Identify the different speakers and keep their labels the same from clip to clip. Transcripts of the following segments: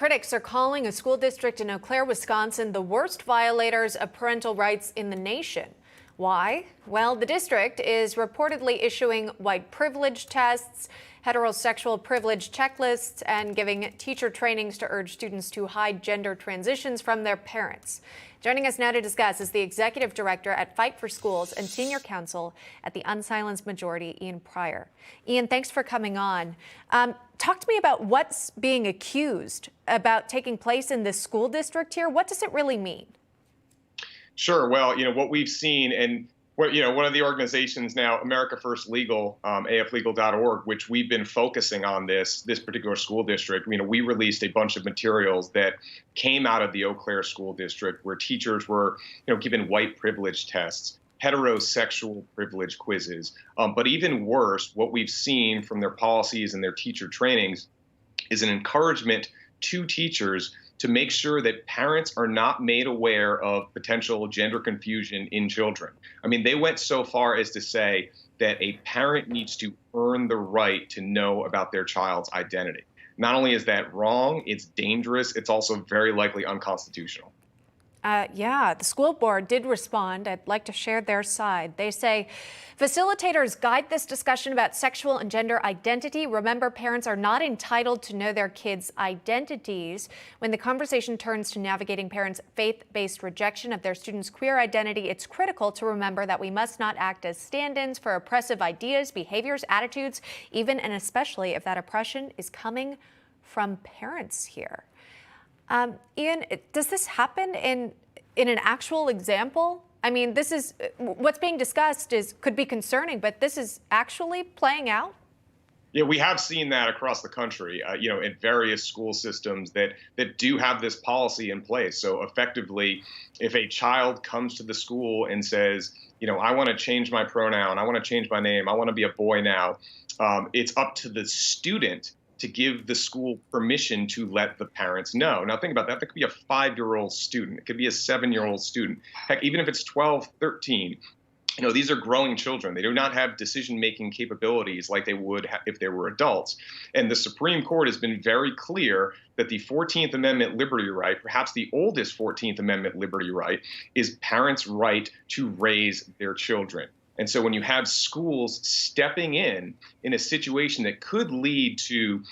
Speaker 1: Critics are calling a school district in Eau Claire, Wisconsin, the worst violators of parental rights in the nation. Why? Well, the district is reportedly issuing white privilege tests, heterosexual privilege checklists, and giving teacher trainings to urge students to hide gender transitions from their parents. Joining us now to discuss is the executive director at Fight for Schools and senior counsel at the Unsilenced Majority, Ian Pryor. Ian, thanks for coming on. Talk to me about what's being accused about taking place in this school district here. What does it really mean?
Speaker 2: Sure. Well, what we've seen, and one of the organizations now, America First Legal, aflegal.org, which we've been focusing on this particular school district. We released a bunch of materials that came out of the Eau Claire school district where teachers were, given white privilege tests, heterosexual privilege quizzes. But even worse, what we've seen from their policies and their teacher trainings is an encouragement to teachers to make sure that parents are not made aware of potential gender confusion in children. I mean, they went so far as to say that a parent needs to earn the right to know about their child's identity. Not only is that wrong, it's dangerous, it's also very likely unconstitutional.
Speaker 1: Yeah, the school board did respond. I'd like to share their side. They say facilitators guide this discussion about sexual and gender identity. Remember, parents are not entitled to know their kids' identities. When the conversation turns to navigating parents' faith-based rejection of their students' queer identity, it's critical to remember that we must not act as stand-ins for oppressive ideas, behaviors, attitudes, even and especially if that oppression is coming from parents here. Ian, does this happen in an actual example? I mean, this is what's being discussed could be concerning, but this is actually playing out?
Speaker 2: Yeah, we have seen that across the country, in various school systems that do have this policy in place. So effectively, if a child comes to the school and says, I want to change my pronoun, I want to change my name, I want to be a boy now, it's up to the student to give the school permission to let the parents know. Now think about that. That could be a 5-year-old student. It could be a 7-year-old student. Heck, even if it's 12, 13, these are growing children. They do not have decision-making capabilities like they would have if they were adults. And the Supreme Court has been very clear that the 14th Amendment liberty right, perhaps the oldest 14th Amendment liberty right, is parents' right to raise their children. And so when you have schools stepping in a situation that could lead to,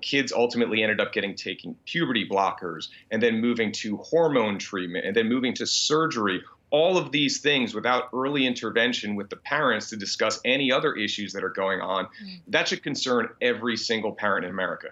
Speaker 2: kids ultimately ended up taking puberty blockers and then moving to hormone treatment and then moving to surgery, all of these things without early intervention with the parents to discuss any other issues that are going on, that should concern every single parent in America.